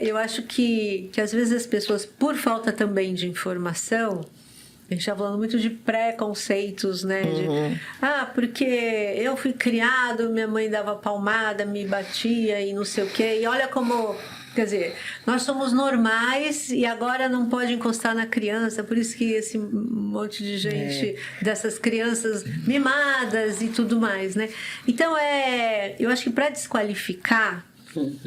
eu acho que às vezes as pessoas, por falta também de informação, a gente está falando muito de preconceitos, né? Porque eu fui criado, minha mãe dava palmada, me batia e não sei o quê. E olha como... Quer dizer, nós somos normais e agora não pode encostar na criança, por isso que esse monte de gente, dessas crianças mimadas e tudo mais, né? Então, eu acho que para desqualificar,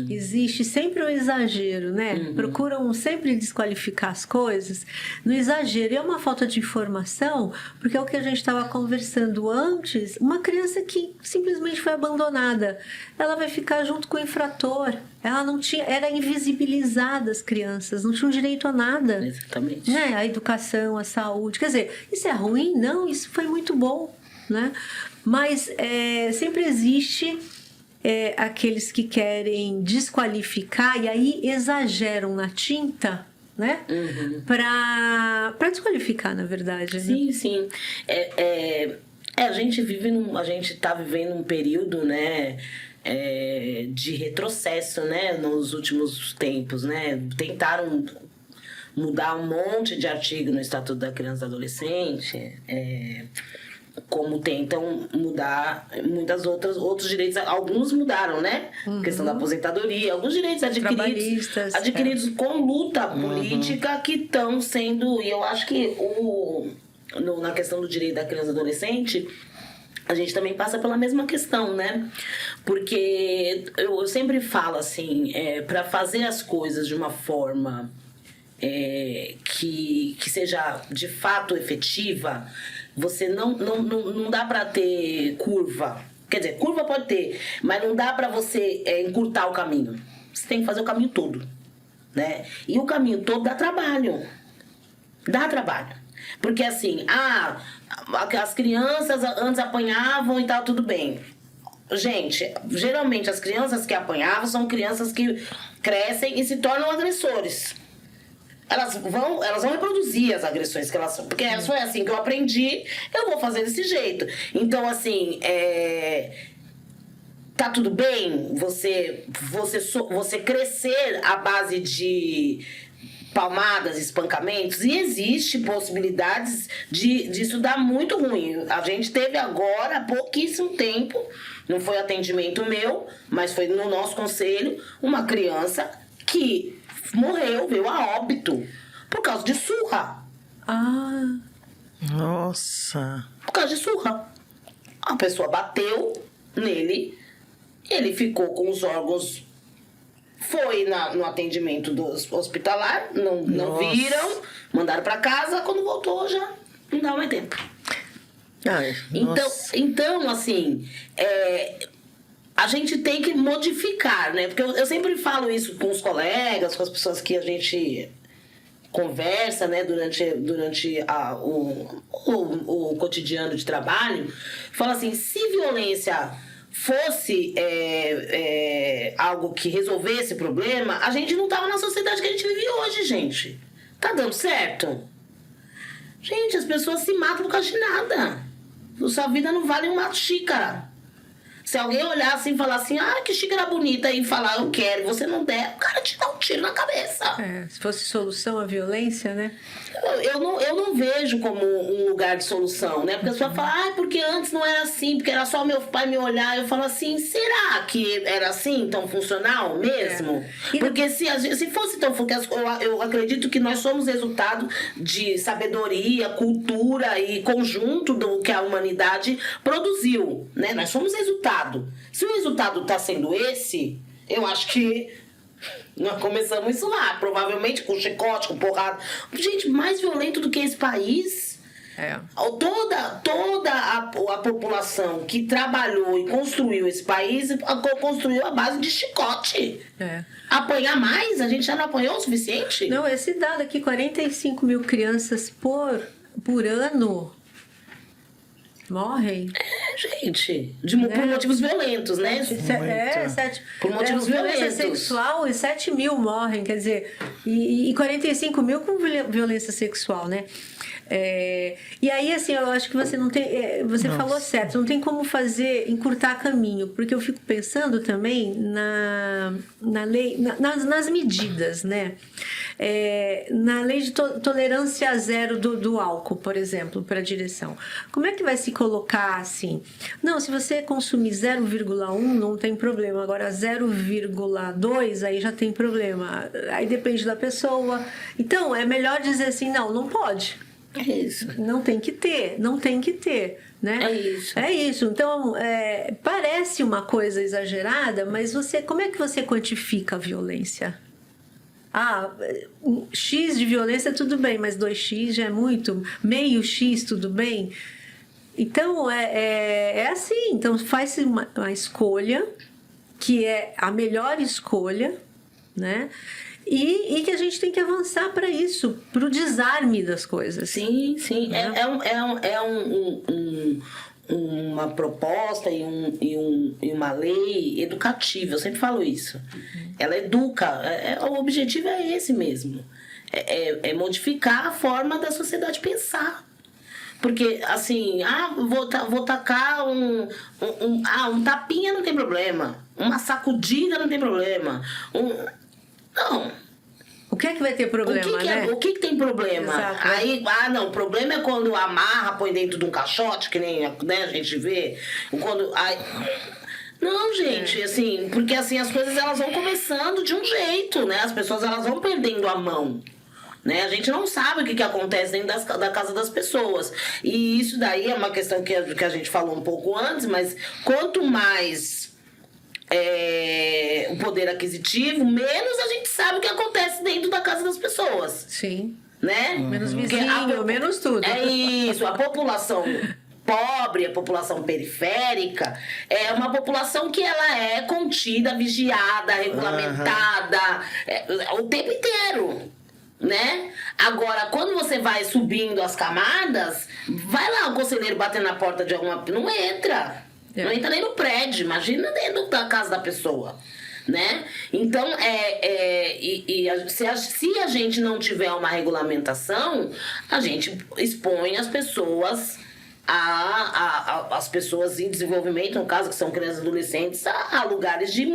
existe sempre um exagero, né? Procuram sempre desqualificar as coisas no exagero. E é uma falta de informação, porque é o que a gente estava conversando antes, uma criança que simplesmente foi abandonada, ela vai ficar junto com o infrator. Ela não tinha, era invisibilizada as crianças, não tinham direito a nada. Exatamente. Né? A educação, a saúde. Quer dizer, isso é ruim? Não, isso foi muito bom, né? Mas sempre existe aqueles que querem desqualificar e aí exageram na tinta, né? Para desqualificar, na verdade. Sim, né? sim. A gente tá vivendo um período, né? De retrocesso, né, nos últimos tempos, né? Tentaram mudar um monte de artigo no Estatuto da Criança e do Adolescente, como tentam mudar outros direitos. Alguns mudaram, né? Questão da aposentadoria, alguns direitos adquiridos com luta política que estão sendo... E eu acho que na questão do direito da criança e do adolescente, a gente também passa pela mesma questão, né? Porque eu sempre falo assim, para fazer as coisas de uma forma que seja de fato efetiva, você não dá para ter curva. Quer dizer, curva pode ter, mas não dá para você encurtar o caminho. Você tem que fazer o caminho todo, né? E o caminho todo dá trabalho. Dá trabalho. Porque assim, as crianças antes apanhavam e tal, tudo bem. Gente, geralmente as crianças que apanhavam são crianças que crescem e se tornam agressores. Elas vão reproduzir as agressões que elas são. Porque foi assim que eu aprendi, eu vou fazer desse jeito. Então, assim, tá tudo bem você crescer à base de palmadas, espancamentos, e existe possibilidades disso dar muito ruim. A gente teve agora, há pouquíssimo tempo, não foi atendimento meu, mas foi no nosso conselho, uma criança que morreu, veio a óbito, por causa de surra. Nossa! Por causa de surra. A pessoa bateu nele, ele ficou com os órgãos... Foi no atendimento do hospitalar, não viram, mandaram para casa, quando voltou já não dava mais tempo. Então, assim, a gente tem que modificar, né? Porque eu sempre falo isso com os colegas, com as pessoas que a gente conversa, né, durante o cotidiano de trabalho. Fala assim, se violência fosse algo que resolvesse o problema, a gente não tava na sociedade que a gente vive hoje, gente. Tá dando certo? Gente, as pessoas se matam por causa de nada. Sua vida não vale uma xícara. Se alguém olhar assim e falar assim, que xícara bonita, e falar, eu quero, você não der, o cara te dá um tiro na cabeça. Se fosse solução à violência, né? Eu não vejo como um lugar de solução, né? Porque a pessoa fala, porque antes não era assim, porque era só meu pai me olhar. Eu falo assim, será que era assim, tão funcional mesmo? Porque se fosse tão funcional, eu acredito que nós somos resultado de sabedoria, cultura e conjunto do que a humanidade produziu, né? Nós somos resultado. Se o resultado está sendo esse, eu acho que nós começamos isso lá, provavelmente com chicote, com porrada. Gente, mais violento do que esse país. Toda a população que trabalhou e construiu esse país construiu a base de chicote. Apanhar mais? A gente já não apanhou o suficiente? Não, esse dado aqui, 45 mil crianças por ano Morrem? Gente, por motivos violentos, né? Por motivos violência violentos. sexual e 7 mil morrem, quer dizer, e 45 mil com violência sexual, né? E aí, assim, eu acho que você não tem. Você falou certo, não tem como encurtar caminho, porque eu fico pensando também na lei, nas medidas, né? Na lei de tolerância zero do álcool, por exemplo, para a direção. Como é que vai se colocar assim? Não, se você consumir 0,1 não tem problema, agora 0,2 aí já tem problema. Aí depende da pessoa. Então, é melhor dizer assim, não pode. É isso. Não tem que ter, né? É isso. Então, parece uma coisa exagerada, mas como é que você quantifica a violência? X de violência tudo bem, mas 2x já é muito, meio X tudo bem? Então, é assim, então faz-se uma escolha, que é a melhor escolha, né? E que a gente tem que avançar para isso, para o desarme das coisas. Sim. É uma proposta e uma lei educativa, eu sempre falo isso. Ela educa, o objetivo é esse mesmo. É modificar a forma da sociedade pensar. Porque, assim, vou tacar um tapinha não tem problema, uma sacudida não tem problema, não. O que é que vai ter problema, né? O que tem problema? Exato. Aí, o problema é quando amarra, põe dentro de um caixote, que nem, né, a gente vê. Não, gente, assim, porque assim, as coisas elas vão começando de um jeito, né? As pessoas elas vão perdendo a mão. Né? A gente não sabe o que acontece dentro da casa das pessoas. E isso daí é uma questão que a gente falou um pouco antes, mas quanto mais o poder aquisitivo, menos a gente sabe o que acontece dentro da casa das pessoas. Sim. Né? Menos vizinho, menos tudo. É isso, a população pobre, a população periférica, é uma população que ela é contida, vigiada, regulamentada, o tempo inteiro. Né? Agora, quando você vai subindo as camadas, vai lá o conselheiro bater na porta de alguma... Não entra. Não entra nem no prédio. Imagina dentro da casa da pessoa. Né? Então, se a gente não tiver uma regulamentação, a gente expõe as pessoas as pessoas em desenvolvimento, no caso que são crianças e adolescentes, a lugares de